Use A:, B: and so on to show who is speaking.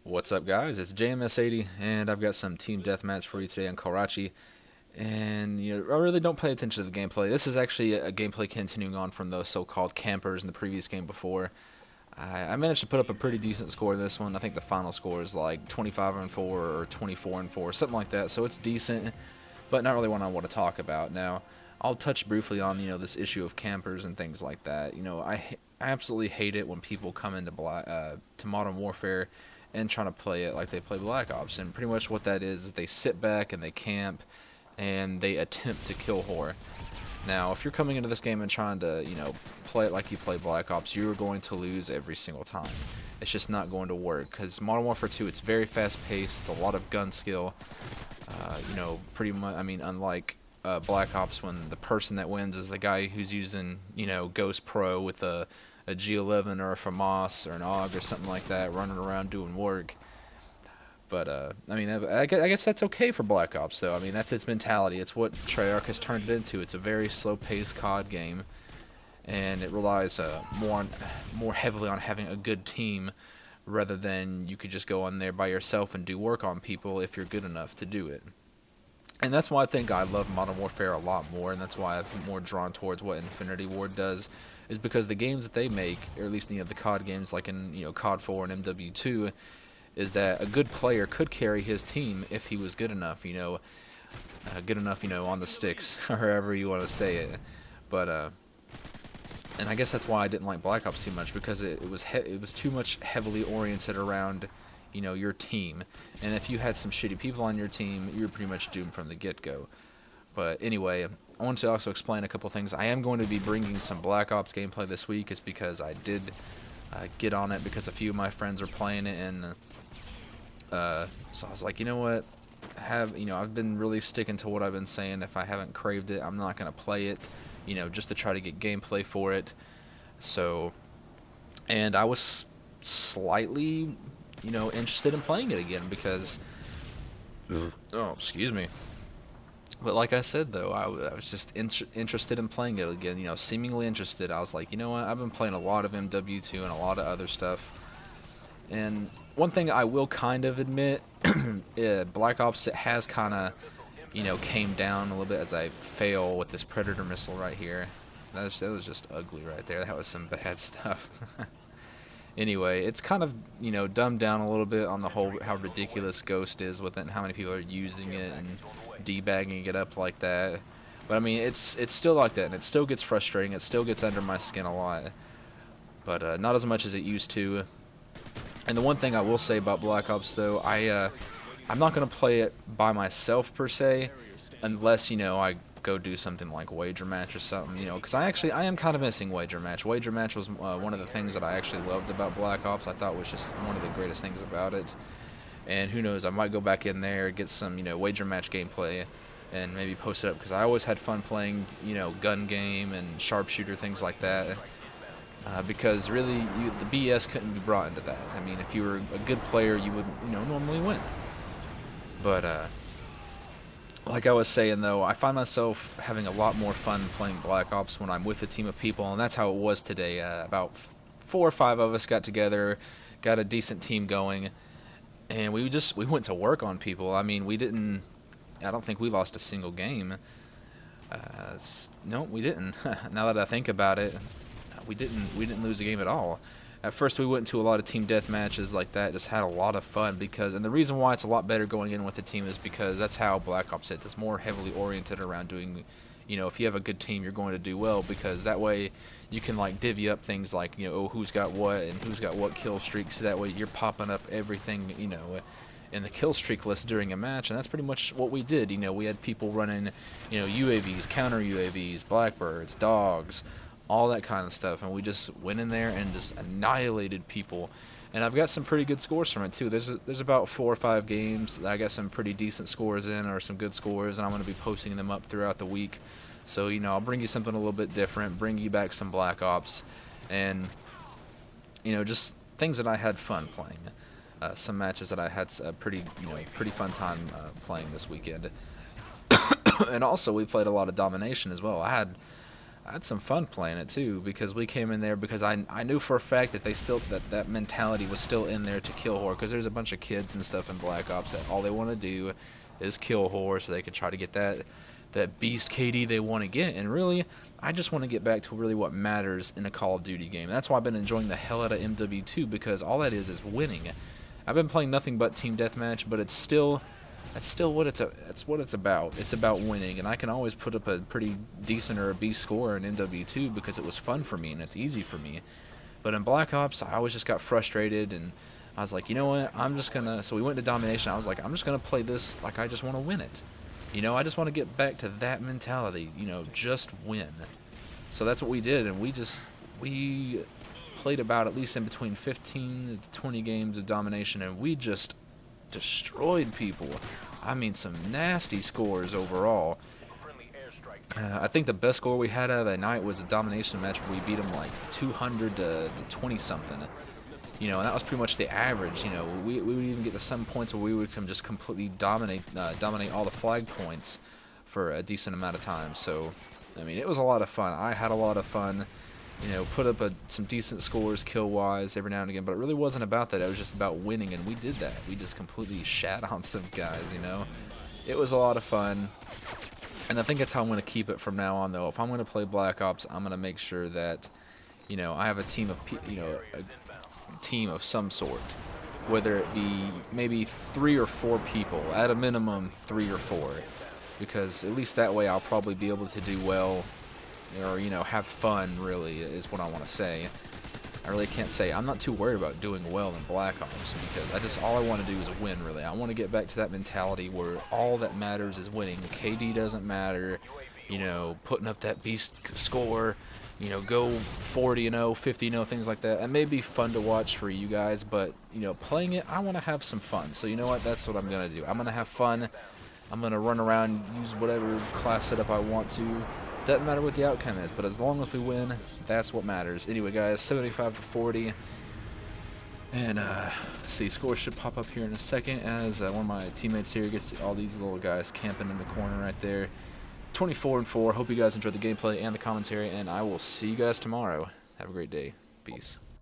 A: What's up, guys? It's JMS80, and I've got some team deathmatch for you today in Karachi. And I really don't pay attention to the gameplay. This is actually a gameplay continuing on from those so-called campers in the previous game before. I managed to put up a pretty decent score in this one. I think the final score is like 25-4 or 24-4, something like that. So it's decent, but not really what I want to talk about now. I'll touch briefly on this issue of campers and things like that. I absolutely hate it when people come into to Modern Warfare and trying to play it like they play Black Ops. And pretty much what that is they sit back and they camp and they attempt to kill whore. Now, if you're coming into this game and trying to, play it like you play Black Ops, you're going to lose every single time. It's just not going to work because Modern Warfare 2, it's very fast-paced. It's a lot of gun skill. Pretty much. I mean, unlike Black Ops, when the person that wins is the guy who's using, Ghost Pro with a G11 or a FAMAS or an AUG or something like that, running around doing work. But, I mean, I guess that's okay for Black Ops, though. I mean, that's its mentality. It's what Treyarch has turned it into. It's a very slow-paced COD game, and it relies more heavily on having a good team rather than you could just go on there by yourself and do work on people if you're good enough to do it. And that's why I think I love Modern Warfare a lot more, and that's why I'm more drawn towards what Infinity Ward does, is because the games that they make, or at least the COD games like in COD 4 and MW2, is that a good player could carry his team if he was good enough, on the sticks, or however you want to say it. But and I guess that's why I didn't like Black Ops too much, because it was too much heavily oriented around your team, and if you had some shitty people on your team, you're pretty much doomed from the get-go. But anyway, I want to also explain a couple things. I am going to be bringing some Black Ops gameplay this week. It's because I did get on it because a few of my friends were playing it, and so I was like, you know what, I've been really sticking to what I've been saying. If I haven't craved it, I'm not gonna play it, just to try to get gameplay for it. So, and I was slightly, interested in playing it again because, oh, excuse me. But like I said, though, I was just interested in playing it again, seemingly interested. I was like, you know what, I've been playing a lot of MW2 and a lot of other stuff. And one thing I will kind of admit, Black Ops, it has kind of, came down a little bit as I fail with this Predator missile right here. That was just ugly right there. That was some bad stuff. Anyway, it's kind of, dumbed down a little bit on the whole how ridiculous Ghost is with it and how many people are using it and debagging it up like that. But I mean, it's still like that, and it still gets frustrating. It still gets under my skin a lot. But not as much as it used to. And the one thing I will say about Black Ops, though, I'm not going to play it by myself, per se, unless, I go do something like Wager Match or something, because I am kind of missing Wager Match. Wager Match was one of the things that I actually loved about Black Ops. I thought was just one of the greatest things about it. And who knows, I might go back in there, get some, Wager Match gameplay, and maybe post it up, because I always had fun playing, gun game and sharpshooter, things like that. Because really, the BS couldn't be brought into that. I mean, if you were a good player, you would, normally win. But, like I was saying, though, I find myself having a lot more fun playing Black Ops when I'm with a team of people, and that's how it was today. About 4 or 5 of us got together, got a decent team going, and we went to work on people. I mean, I don't think we lost a single game. No, we didn't. Now that I think about it, we didn't lose a game at all. At first, we went to a lot of team death matches like that, just had a lot of fun, and the reason why it's a lot better going in with a team is because that's how Black Ops is. It's more heavily oriented around doing, if you have a good team, you're going to do well, because that way you can like divvy up things like, who's got what and who's got what kill streaks. So that way you're popping up everything, in the kill streak list during a match, and that's pretty much what we did. We had people running, UAVs, counter UAVs, Blackbirds, dogs, all that kind of stuff, and we just went in there and just annihilated people. And I've got some pretty good scores from it too. There's about 4 or 5 games that I got some pretty decent scores in, or some good scores, and I'm going to be posting them up throughout the week. So I'll bring you something a little bit different, bring you back some Black Ops, and just things that I had fun playing. Some matches that I had a pretty fun time playing this weekend. And also we played a lot of domination as well. I had some fun playing it too, because we came in there because I knew for a fact that that mentality was still in there to kill whore, because there's a bunch of kids and stuff in Black Ops that all they want to do is kill whore so they can try to get that beast KD they want to get. And really, I just want to get back to really what matters in a Call of Duty game. That's why I've been enjoying the hell out of MW2, because all that is winning. I've been playing nothing but team deathmatch, but it's still that's still what it's about. It's about winning, and I can always put up a pretty decent or a B score in MW2 because it was fun for me and it's easy for me. But in Black Ops, I always just got frustrated, and I was like, you know what, I'm just gonna. So we went to domination. I was like, I'm just gonna play this like I just want to win it. You know, I just want to get back to that mentality. You know, just win. So that's what we did, and we played about at least in between 15 to 20 games of domination, and we just destroyed people. I mean, some nasty scores overall. I think the best score we had out of that night was a domination match where we beat them like 200 to 20 something. You know, and that was pretty much the average. You know, we would even get to some points where we would just completely dominate all the flag points for a decent amount of time. So, I mean, it was a lot of fun. I had a lot of fun. You know, put up some decent scores kill-wise every now and again, but it really wasn't about that. It was just about winning, and we did that. We just completely shat on some guys, you know. It was a lot of fun, and I think that's how I'm going to keep it from now on, though. If I'm going to play Black Ops, I'm going to make sure that, you know, I have a team of, a team of some sort, whether it be maybe 3 or 4 people, at a minimum 3 or 4, because at least that way I'll probably be able to do well, or, you know, have fun, really, is what I want to say. I really can't say. I'm not too worried about doing well in Black Ops, because all I want to do is win, really. I want to get back to that mentality where all that matters is winning. The KD doesn't matter, you know, putting up that beast score, you know, go 40-0, 50-0, things like that. It may be fun to watch for you guys, but, you know, playing it, I want to have some fun. So, you know what? That's what I'm going to do. I'm going to have fun. I'm going to run around, use whatever class setup I want to. Doesn't matter what the outcome is, but as long as we win, that's what matters. Anyway, guys, 75 to 40. And, see, scores should pop up here in a second as one of my teammates here gets all these little guys camping in the corner right there. 24-4. Hope you guys enjoyed the gameplay and the commentary, and I will see you guys tomorrow. Have a great day. Peace.